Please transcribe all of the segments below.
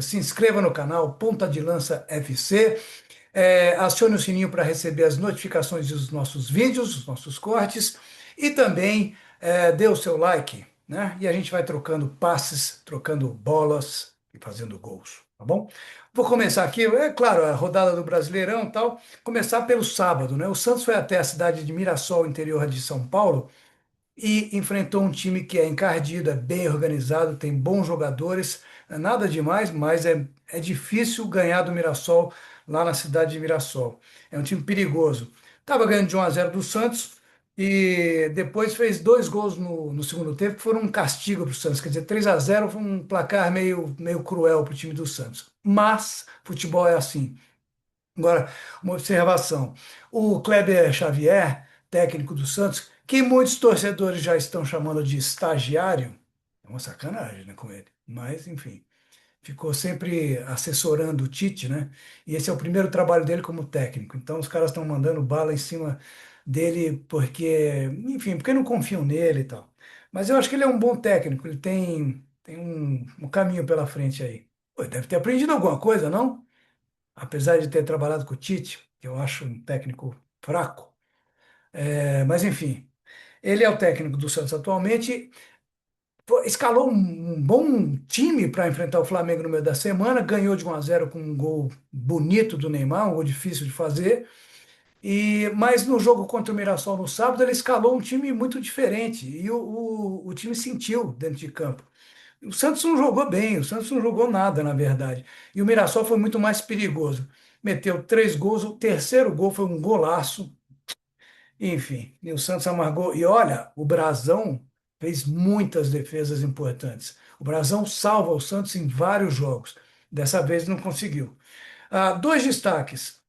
Se inscreva no canal Ponta de Lança FC, acione o sininho para receber as notificações dos nossos vídeos, dos nossos cortes e também dê o seu like, né? E a gente vai trocando passes, trocando bolas e fazendo gols, tá bom? Vou começar aqui, é claro, a rodada do Brasileirão e tal, começar pelo sábado, né? O Santos foi até a cidade de Mirassol, interior de São Paulo, e enfrentou um time que é encardido, é bem organizado, tem bons jogadores, não é nada demais, mas é difícil ganhar do Mirassol lá na cidade de Mirassol. É um time perigoso. Estava ganhando de 1-0 do Santos e depois fez dois gols no segundo tempo, que foram um castigo para o Santos. Quer dizer, 3-0 foi um placar meio cruel para o time do Santos. Mas futebol é assim. Agora, uma observação. O Kleber Xavier, técnico do Santos, que muitos torcedores já estão chamando de estagiário, é uma sacanagem, né, com ele. Mas, enfim, ficou sempre assessorando o Tite, né? E esse é o primeiro trabalho dele como técnico. Então, os caras estão mandando bala em cima dele porque, enfim, porque não confiam nele e tal. Mas eu acho que ele é um bom técnico, ele tem um caminho pela frente aí. Pô, ele deve ter aprendido alguma coisa, não? Apesar de ter trabalhado com o Tite, que eu acho um técnico fraco. Mas enfim, ele é o técnico do Santos atualmente. Pô, escalou um bom time para enfrentar o Flamengo no meio da semana, ganhou de 1-0 com um gol bonito do Neymar, um gol difícil de fazer. Mas no jogo contra o Mirassol no sábado, ele escalou um time muito diferente e o time sentiu dentro de campo. O Santos não jogou bem, o Santos não jogou nada, na verdade. E o Mirassol foi muito mais perigoso. Meteu três gols, o terceiro gol foi um golaço. Enfim, e o Santos amargou. E olha, o Brasão fez muitas defesas importantes. O Brasão salva o Santos em vários jogos. Dessa vez não conseguiu. Dois destaques.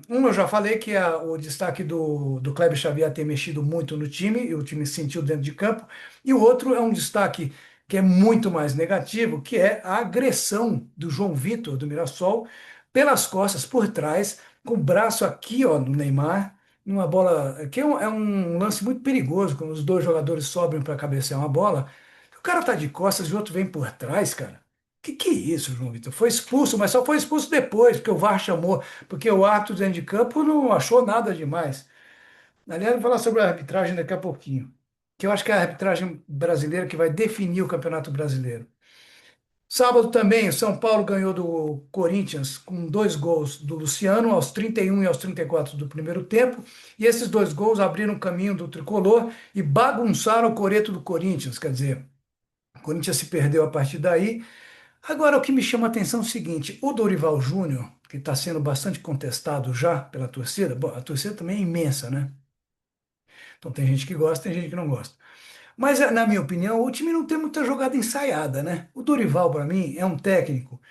Um eu já falei que é o destaque do Kleber Xavier ter mexido muito no time, e o time sentiu dentro de campo. E o outro é um destaque que é muito mais negativo, que é a agressão do João Vitor, do Mirassol, pelas costas, por trás, com o braço aqui, ó, no Neymar, numa bola, que é um lance muito perigoso, quando os dois jogadores sobem para cabecear uma bola. O cara tá de costas e o outro vem por trás, cara. Que é isso, João Vitor? Foi expulso, mas só foi expulso depois, porque o VAR chamou, porque o árbitro dentro de campo não achou nada demais. Aliás, vou falar sobre a arbitragem daqui a pouquinho, que eu acho que é a arbitragem brasileira que vai definir o Campeonato Brasileiro. Sábado também, o São Paulo ganhou do Corinthians com dois gols do Luciano, aos 31 e aos 34 do primeiro tempo, e esses dois gols abriram o caminho do tricolor e bagunçaram o coreto do Corinthians, quer dizer, o Corinthians se perdeu a partir daí. Agora, o que me chama a atenção é o seguinte: o Dorival Júnior, que está sendo bastante contestado já pela torcida, bom, a torcida também é imensa, né? Então tem gente que gosta, tem gente que não gosta. Mas, na minha opinião, o time não tem muita jogada ensaiada, né? O Dorival, para mim, é um técnico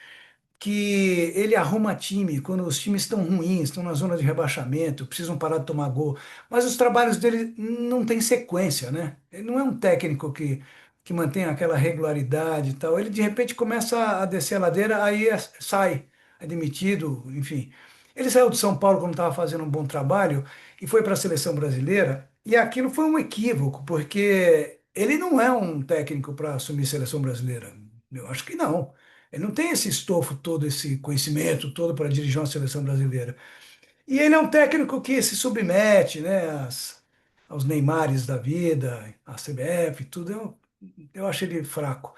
que ele arruma time quando os times estão ruins, estão na zona de rebaixamento, precisam parar de tomar gol. Mas os trabalhos dele não têm sequência, né? Ele não é um técnico que mantém aquela regularidade e tal. Ele de repente começa a descer a ladeira, aí sai, é demitido, enfim. Ele saiu de São Paulo quando estava fazendo um bom trabalho e foi para a seleção brasileira, e aquilo foi um equívoco, porque ele não é um técnico para assumir seleção brasileira. Eu acho que não. Ele não tem esse estofo todo, esse conhecimento todo para dirigir uma seleção brasileira. E ele é um técnico que se submete, né, aos Neymares da vida, à CBF, tudo. Eu acho ele fraco.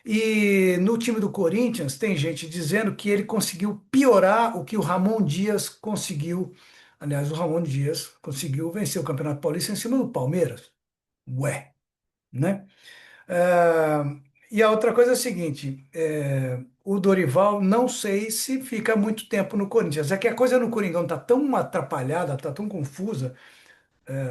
E no time do Corinthians, tem gente dizendo que ele conseguiu piorar o que o Ramon Dias conseguiu. Aliás, o Ramon Dias conseguiu vencer o Campeonato Paulista em cima do Palmeiras. Ué, né? Ah, e a outra coisa é a seguinte: o Dorival, não sei se fica muito tempo no Corinthians. É que a coisa no Coringão está tão atrapalhada, está tão confusa,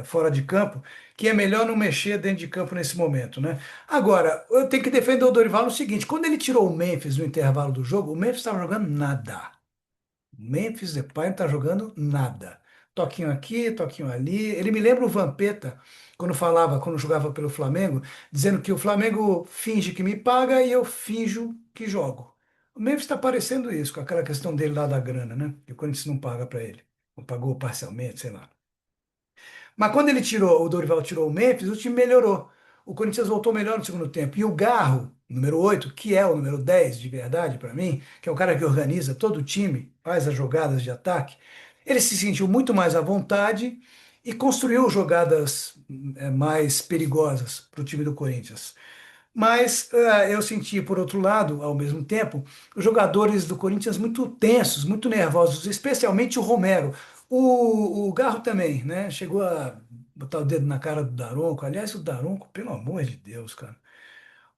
fora de campo, que é melhor não mexer dentro de campo nesse momento, né? Agora, eu tenho que defender o Dorival no seguinte: quando ele tirou o Memphis no intervalo do jogo, o Memphis estava jogando nada. Memphis Depay não está jogando nada. Toquinho aqui, toquinho ali. Ele me lembra o Vampeta, quando jogava pelo Flamengo, dizendo que o Flamengo finge que me paga e eu finjo que jogo. O Memphis está parecendo isso, com aquela questão dele lá da grana, né? Que o Corinthians não paga para ele. Ou pagou parcialmente, sei lá. Mas quando o Dorival tirou o Memphis, o time melhorou. O Corinthians voltou melhor no segundo tempo. E o Garro, número 8, que é o número 10 de verdade para mim, que é o cara que organiza todo o time, faz as jogadas de ataque, ele se sentiu muito mais à vontade e construiu jogadas mais perigosas para o time do Corinthians. Mas eu senti, por outro lado, ao mesmo tempo, os jogadores do Corinthians muito tensos, muito nervosos, especialmente o Romero. O Garro também, né? Chegou a botar o dedo na cara do Daronco. Aliás, o Daronco, pelo amor de Deus, cara.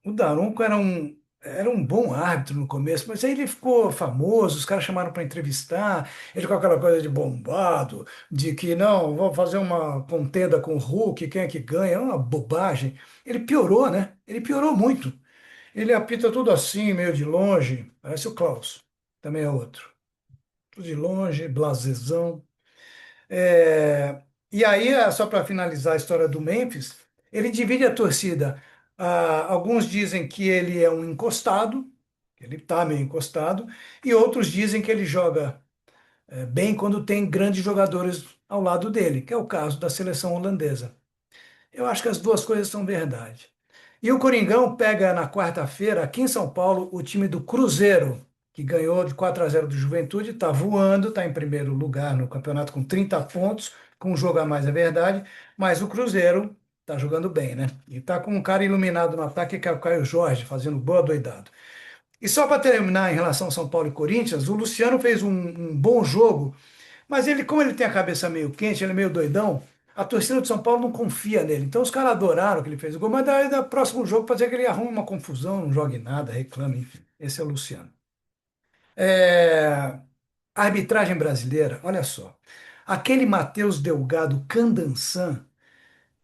O Daronco era um bom árbitro no começo, mas aí ele ficou famoso, os caras chamaram para entrevistar, ele com aquela coisa de bombado, de que não, vou fazer uma contenda com o Hulk, quem é que ganha? É uma bobagem. Ele piorou, né? Ele piorou muito. Ele apita tudo assim, meio de longe, parece o Klaus, também é outro. Tudo de longe, blasezão. E aí, só para finalizar a história do Memphis, ele divide a torcida. Alguns dizem que ele é um encostado, que ele está meio encostado, e outros dizem que ele joga bem quando tem grandes jogadores ao lado dele, que é o caso da seleção holandesa. Eu acho que as duas coisas são verdade. E o Coringão pega na quarta-feira, aqui em São Paulo, o time do Cruzeiro, que ganhou de 4-0 do Juventude, está voando, está em primeiro lugar no campeonato com 30 pontos, com um jogo a mais, é verdade, mas o Cruzeiro está jogando bem, né? E está com um cara iluminado no ataque, que é o Caio Jorge, fazendo boa doidado. E só para terminar em relação a São Paulo e Corinthians, o Luciano fez um bom jogo, mas ele, como ele tem a cabeça meio quente, ele é meio doidão, a torcida de São Paulo não confia nele. Então os caras adoraram que ele fez o gol, mas daí no próximo jogo pode ser que ele arrume uma confusão, não jogue nada, reclame, enfim. Esse é o Luciano. É, a arbitragem brasileira, olha só. Aquele Matheus Delgado Candansan,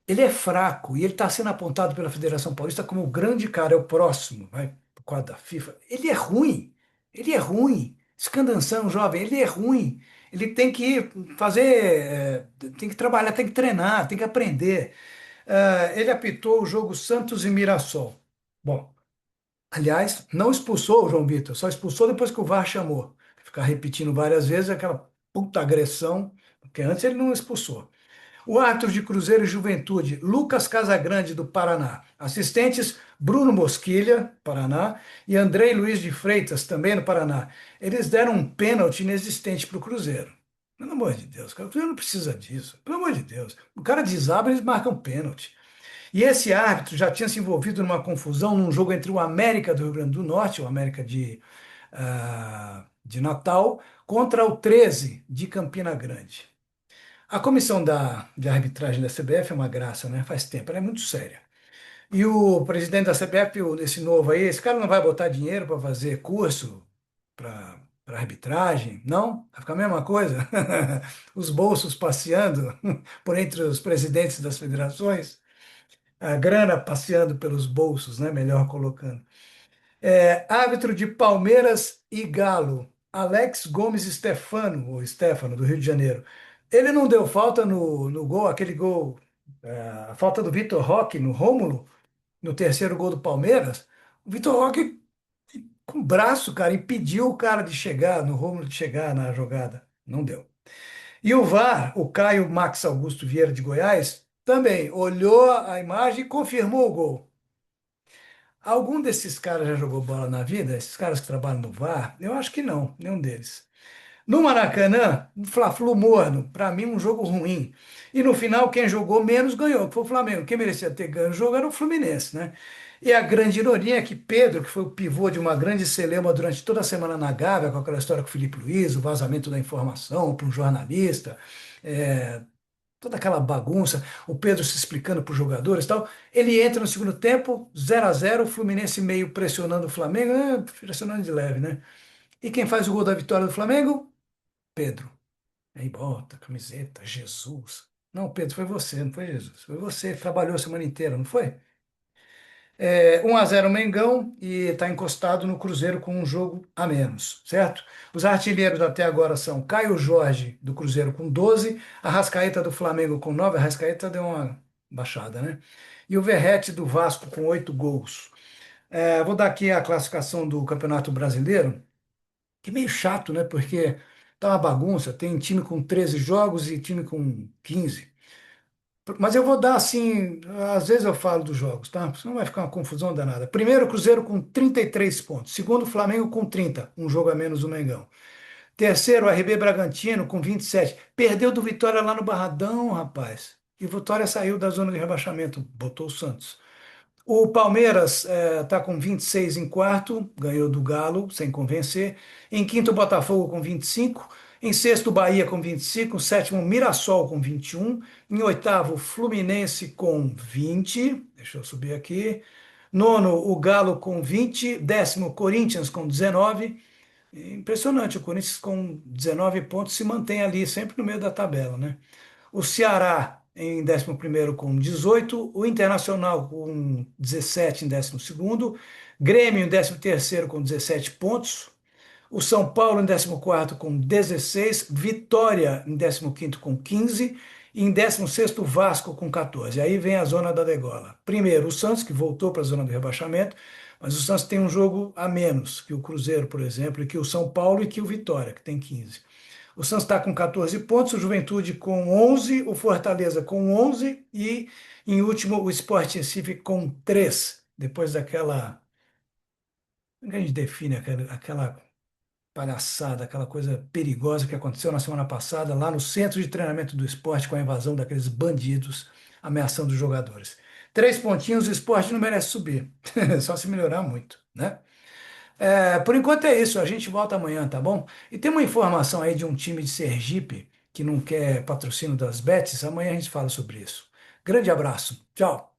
ele é fraco e ele está sendo apontado pela Federação Paulista como o grande cara, é o próximo, vai, por quadro da FIFA. Ele é ruim. Ele é ruim. Escandanção, jovem, ele é ruim. Ele tem que fazer, tem que trabalhar, tem que treinar, tem que aprender. Ele apitou o jogo Santos e Mirassol. Bom, aliás, não expulsou o João Vitor, só expulsou depois que o VAR chamou. Ficar repetindo várias vezes aquela puta agressão, porque antes ele não expulsou. O árbitro de Cruzeiro e Juventude, Lucas Casagrande, do Paraná. Assistentes, Bruno Mosquilha, Paraná, e Andrei Luiz de Freitas, também no Paraná. Eles deram um pênalti inexistente para o Cruzeiro. Pelo amor de Deus, cara, o Cruzeiro não precisa disso. Pelo amor de Deus. O cara desaba, eles marcam pênalti. E esse árbitro já tinha se envolvido numa confusão num jogo entre o América do Rio Grande do Norte, o América de Natal, contra o 13 de Campina Grande. A comissão de arbitragem da CBF é uma graça, né? Faz tempo, ela é muito séria. E o presidente da CBF, esse novo aí, esse cara não vai botar dinheiro para fazer curso para arbitragem, não? Vai ficar a mesma coisa? Os bolsos passeando por entre os presidentes das federações, a grana passeando pelos bolsos, né? Melhor colocando. Árbitro de Palmeiras e Galo, Alex Gomes Stefano, ou Stefano, do Rio de Janeiro. Ele não deu falta no gol, aquele gol, a falta do Vitor Roque no Rômulo, no terceiro gol do Palmeiras. O Vitor Roque, com o braço, cara, impediu o cara de chegar, no Rômulo de chegar na jogada. Não deu. E o VAR, o Caio Max Augusto Vieira de Goiás, também olhou a imagem e confirmou o gol. Algum desses caras já jogou bola na vida? Esses caras que trabalham no VAR? Eu acho que não, nenhum deles. No Maracanã, um Fla-Flu morno, para mim um jogo ruim. E no final, quem jogou menos ganhou, que foi o Flamengo. Quem merecia ter ganho o jogo era o Fluminense, né? E a grande ironia é que Pedro, que foi o pivô de uma grande celeuma durante toda a semana na Gávea, com aquela história com o Felipe Luiz, o vazamento da informação para um jornalista, é, toda aquela bagunça, o Pedro se explicando para os jogadores e tal. Ele entra no segundo tempo, 0-0, o Fluminense meio pressionando o Flamengo, pressionando de leve, né? E quem faz o gol da vitória do Flamengo? Pedro. Aí bota, camiseta, Jesus. Não, Pedro, foi você, não foi Jesus. Foi você que trabalhou a semana inteira, não foi? 1-0 Mengão e está encostado no Cruzeiro com um jogo a menos, certo? Os artilheiros até agora são Caio Jorge, do Cruzeiro, com 12, Arrascaeta do Flamengo com 9, Arrascaeta deu uma baixada, né? E o Verratti do Vasco com 8 gols. Vou dar aqui a classificação do Campeonato Brasileiro, que é meio chato, né? Porque tá uma bagunça, tem time com 13 jogos e time com 15. Mas eu vou dar assim, às vezes eu falo dos jogos, tá? Senão vai ficar uma confusão danada. Primeiro, Cruzeiro com 33 pontos. Segundo, Flamengo com 30, um jogo a menos do Mengão. Terceiro, RB Bragantino com 27. Perdeu do Vitória lá no Barradão, rapaz. E Vitória saiu da zona de rebaixamento, botou o Santos. O Palmeiras está com 26 em quarto, ganhou do Galo, sem convencer. Em quinto, o Botafogo com 25. Em sexto, o Bahia com 25. Sétimo, o Mirassol com 21. Em oitavo, o Fluminense com 20. Deixa eu subir aqui. Nono, o Galo com 20. Décimo, o Corinthians com 19. Impressionante, o Corinthians com 19 pontos se mantém ali, sempre no meio da tabela, né? O Ceará em 11º com 18, o Internacional com 17 em 12º, Grêmio em 13º com 17 pontos, o São Paulo em 14º com 16, Vitória em 15º com 15 e em 16º o Vasco com 14. Aí vem a zona da degola. Primeiro, o Santos, que voltou para a zona do rebaixamento, mas o Santos tem um jogo a menos que o Cruzeiro, por exemplo, e que o São Paulo e que o Vitória, que tem 15. O Santos está com 14 pontos, o Juventude com 11, o Fortaleza com 11 e, em último, o Sport Recife com 3. Depois daquela. Como é que a gente define aquela palhaçada, aquela coisa perigosa que aconteceu na semana passada lá no centro de treinamento do esporte com a invasão daqueles bandidos ameaçando os jogadores. 3 pontinhos, o esporte não merece subir. Só se melhorar muito, né? Por enquanto é isso, a gente volta amanhã, tá bom? E tem uma informação aí de um time de Sergipe que não quer patrocínio das bets, amanhã a gente fala sobre isso. Grande abraço, tchau.